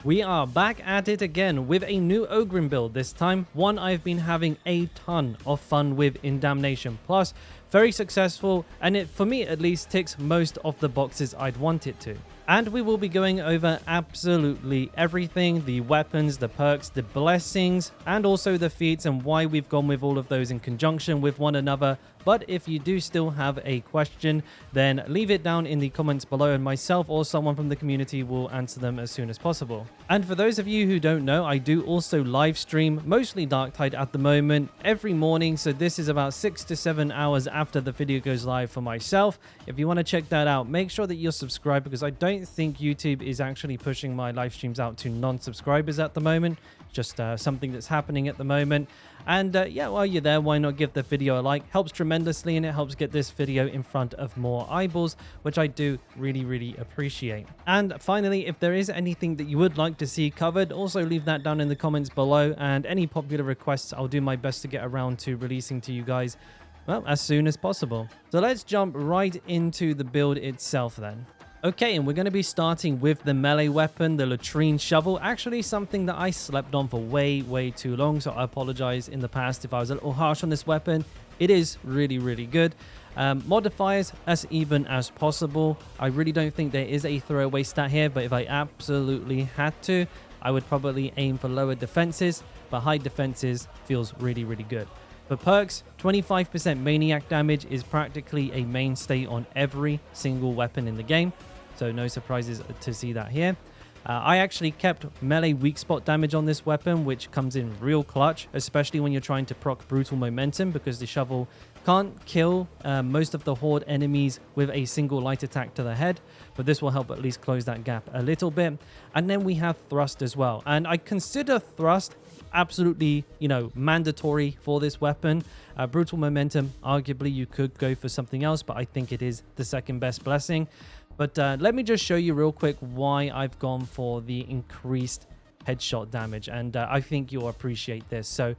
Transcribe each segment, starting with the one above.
We are back at it again with a new Ogryn build this time, one I've been having a ton of fun with in Damnation Plus. Very successful, and it, for me at least, ticks most of the boxes I'd want it to. And we will be going over absolutely everything, the weapons, the perks, the blessings, and also the feats, and why we've gone with all of those in conjunction with one another. But if you do still have a question, then leave it down in the comments below, and myself or someone from the community will answer them as soon as possible. And for those of you who don't know, I do also live stream, mostly Darktide at the moment, every morning. So this is about 6 to 7 hours after the video goes live for myself. If you want to check that out, make sure that you're subscribed, because I don't think YouTube is actually pushing my live streams out to non-subscribers at the moment. Just something that's happening at the moment. And yeah, while you're there, why not give the video a like? Helps tremendously, and it helps get this video in front of more eyeballs, which I do really appreciate. And finally, if there is anything that you would like to see covered, also leave that down in the comments below, and any popular requests I'll do my best to get around to releasing to you guys, well, as soon as possible. So let's jump right into the build itself then. Okay, and we're going to be starting with the melee weapon, the latrine shovel. Actually, something that I slept on for way too long, so I apologize in the past if I was a little harsh on this weapon. It is really good. Modifiers as even as possible. I really don't think there is a throwaway stat here, but if I absolutely had to, I would probably aim for lower defenses, but high defenses feels really good. For perks, 25% maniac damage is practically a mainstay on every single weapon in the game, so no surprises to see that here. I actually kept melee weak spot damage on this weapon, which comes in real clutch, especially when you're trying to proc brutal momentum, because the shovel can't kill most of the horde enemies with a single light attack to the head, but this will help at least close that gap a little bit. And then we have thrust as well, and I consider thrust absolutely, you know, mandatory for this weapon. Brutal momentum, arguably you could go for something else, but I think it is the second best blessing. But let me just show you real quick why I've gone for the increased headshot damage, and I think you'll appreciate this. So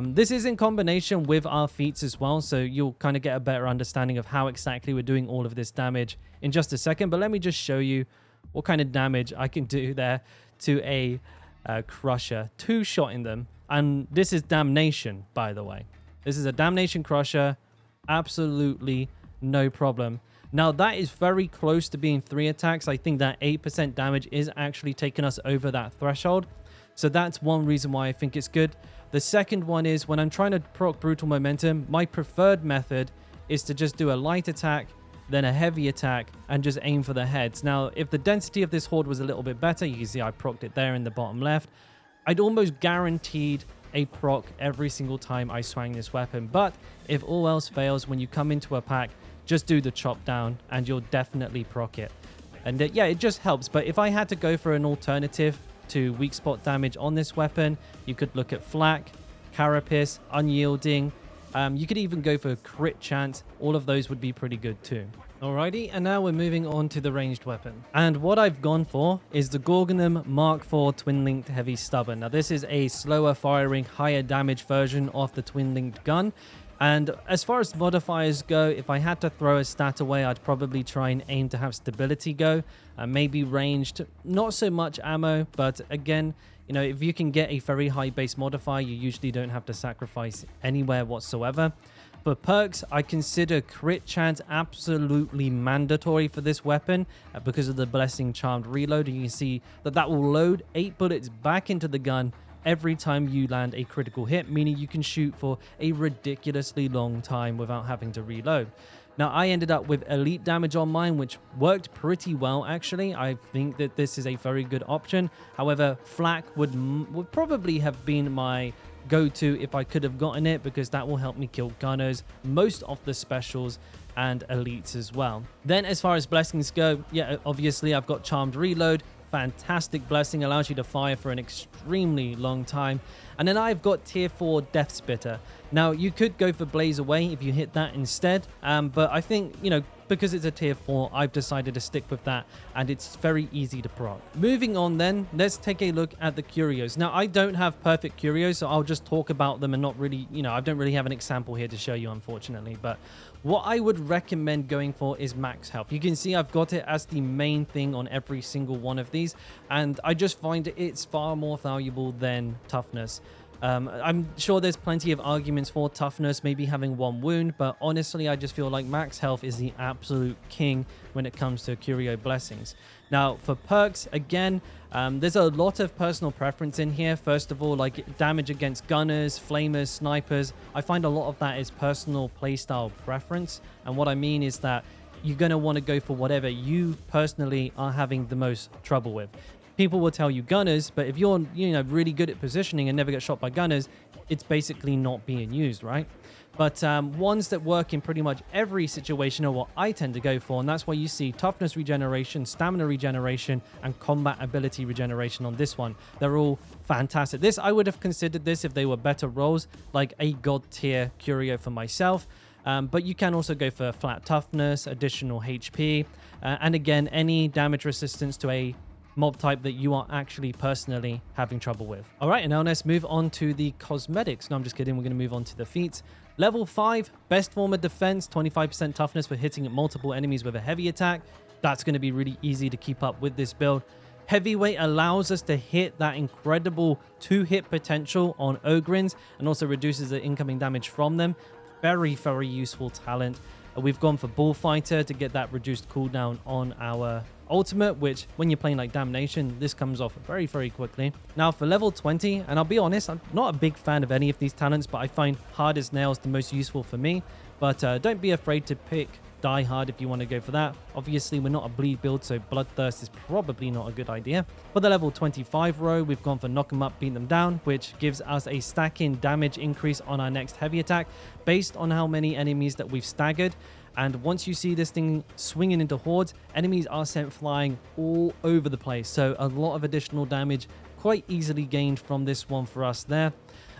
this is in combination with our feats as well, so you'll kind of get a better understanding of how exactly we're doing all of this damage in just a second. But let me just show you what kind of damage I can do there to a crusher, two-shotting them. And this is Damnation, by the way. This is a Damnation crusher, absolutely no problem. Now that is very close to being 3 attacks. I think that 8% damage is actually taking us over that threshold, so that's one reason why I think it's good. The second one is when I'm trying to proc brutal momentum, my preferred method is to just do a light attack, then a heavy attack, and just aim for the heads. Now, if the density of this horde was a little bit better, you can see I procced it there in the bottom left, I'd almost guaranteed a proc every single time I swang this weapon. But if all else fails, when you come into a pack, just do the chop down and you'll definitely proc it. And yeah, it just helps. But if I had to go for an alternative to weak spot damage on this weapon, you could look at flak, carapace, unyielding. You could even go for crit chance. All of those would be pretty good too. Alrighty, and now we're moving on to the ranged weapon. And what I've gone for is the Gorgonum Mark IV Twin-Linked Heavy Stubborn. Now this is a slower firing, higher damage version of the twin-linked gun. And as far as modifiers go, if I had to throw a stat away, I'd probably try and aim to have stability go. Maybe ranged, not so much ammo, but again, you know, if you can get a very high base modifier, you usually don't have to sacrifice anywhere whatsoever. For perks, I consider crit chance absolutely mandatory for this weapon because of the Blessing Charmed reload. And you can see that that will load 8 bullets back into the gun every time you land a critical hit, meaning you can shoot for a ridiculously long time without having to reload. Now, I ended up with elite damage on mine, which worked pretty well, actually. I think that this is a very good option. However, flak would probably have been my go-to if I could have gotten it, because that will help me kill gunners, most of the specials, and elites as well. Then, as far as blessings go, yeah, obviously I've got Charmed Reload. Fantastic blessing, allows you to fire for an extremely long time. And then I've got tier 4 Death Spitter. Now you could go for Blaze Away if you hit that instead, but I think, you know, because it's a tier 4, I've decided to stick with that, and it's very easy to proc. Moving on then, let's take a look at the curios. Now, I don't have perfect curios, so I'll just talk about them and not really, I don't really have an example here to show you, unfortunately. But what I would recommend going for is max health. You can see I've got it as the main thing on every single one of these, and I just find it's far more valuable than toughness. I'm sure there's plenty of arguments for toughness, maybe having 1 wound, but honestly, I just feel like max health is the absolute king when it comes to curio blessings. Now, for perks, again, there's a lot of personal preference in here. First of all, like damage against gunners, flamers, snipers. I find a lot of that is personal playstyle preference, and what I mean is that you're going to want to go for whatever you personally are having the most trouble with. People will tell you gunners, but if you're really good at positioning and never get shot by gunners, it's basically not being used, right? But ones that work in pretty much every situation are what I tend to go for, and that's why you see toughness regeneration, stamina regeneration, and combat ability regeneration on this one. They're all fantastic. I would have considered this if they were better roles, like a god tier curio for myself. But you can also go for flat toughness, additional HP, and again, any damage resistance to a mob type that you are actually personally having trouble with. All right, and now let's move on to the cosmetics. No, I'm just kidding. We're going to move on to the feats. Level 5, best form of defense, 25% toughness for hitting multiple enemies with a heavy attack. That's going to be really easy to keep up with this build. Heavyweight allows us to hit that incredible 2-hit potential on Ogryns and also reduces the incoming damage from them. Very, very useful talent. We've gone for Bullfighter to get that reduced cooldown on our ultimate, which when you're playing like Damnation, this comes off very, very quickly. Now for level 20, and I'll be honest, I'm not a big fan of any of these talents, but I find Hard as Nails the most useful for me. But don't be afraid to pick Die Hard if you want to go for that. Obviously, we're not a bleed build, so Bloodthirst is probably not a good idea. For the level 25 row, we've gone for Knock 'em Up, Beat Them Down, which gives us a stacking damage increase on our next heavy attack based on how many enemies that we've staggered. And once you see this thing swinging into hordes, enemies are sent flying all over the place. So a lot of additional damage quite easily gained from this one for us there.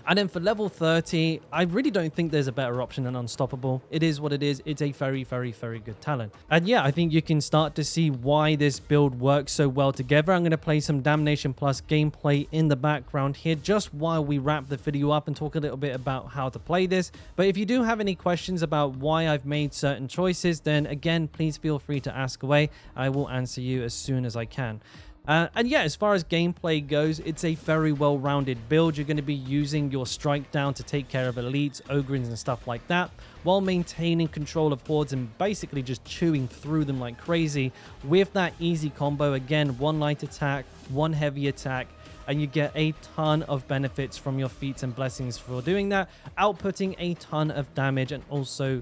And then for level 30, I really don't think there's a better option than Unstoppable. It is what it is. It's a very, very, very good talent. And yeah, I think you can start to see why this build works so well together. I'm going to play some Damnation Plus gameplay in the background here just while we wrap the video up and talk a little bit about how to play this. But if you do have any questions about why I've made certain choices, then again, please feel free to ask away. I will answer you as soon as I can. And yeah, as far as gameplay goes, it's a very well-rounded build. You're going to be using your strike down to take care of elites, Ogryns, and stuff like that, while maintaining control of hordes and basically just chewing through them like crazy with that easy combo. Again, 1 light attack, 1 heavy attack, and you get a ton of benefits from your feats and blessings for doing that, outputting a ton of damage and also,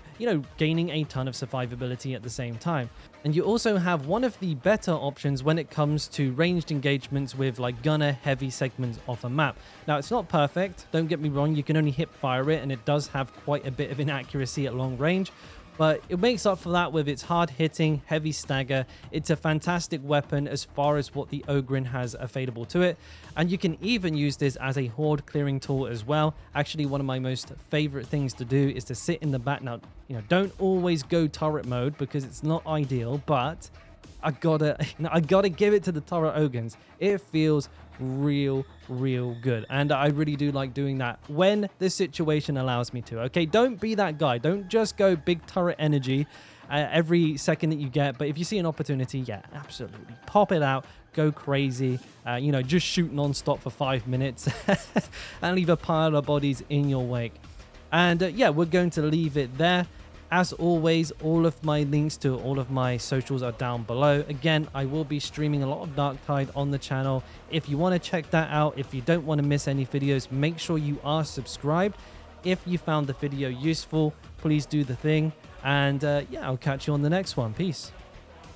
gaining a ton of survivability at the same time. And you also have one of the better options when it comes to ranged engagements with like gunner heavy segments of a map. Now, it's not perfect, don't get me wrong, you can only hip fire it and it does have quite a bit of inaccuracy at long range, but it makes up for that with its hard-hitting, heavy stagger. It's a fantastic weapon as far as what the Ogyrn has available to it. And you can even use this as a horde clearing tool as well. Actually, one of my most favorite things to do is to sit in the back. Now, don't always go turret mode because it's not ideal, but I gotta give it to the turret Ogryns. It feels real good, and I really do like doing that when the situation allows me to. Okay, don't be that guy. Don't just go big turret energy every second that you get, but if you see an opportunity, yeah, absolutely pop it out, go crazy, just shoot non-stop for 5 minutes and leave a pile of bodies in your wake. And yeah, we're going to leave it there. As always, all of my links to all of my socials are down below. Again, I will be streaming a lot of Darktide on the channel. If you want to check that out, if you don't want to miss any videos, make sure you are subscribed. If you found the video useful, please do the thing. And yeah, I'll catch you on the next one. Peace.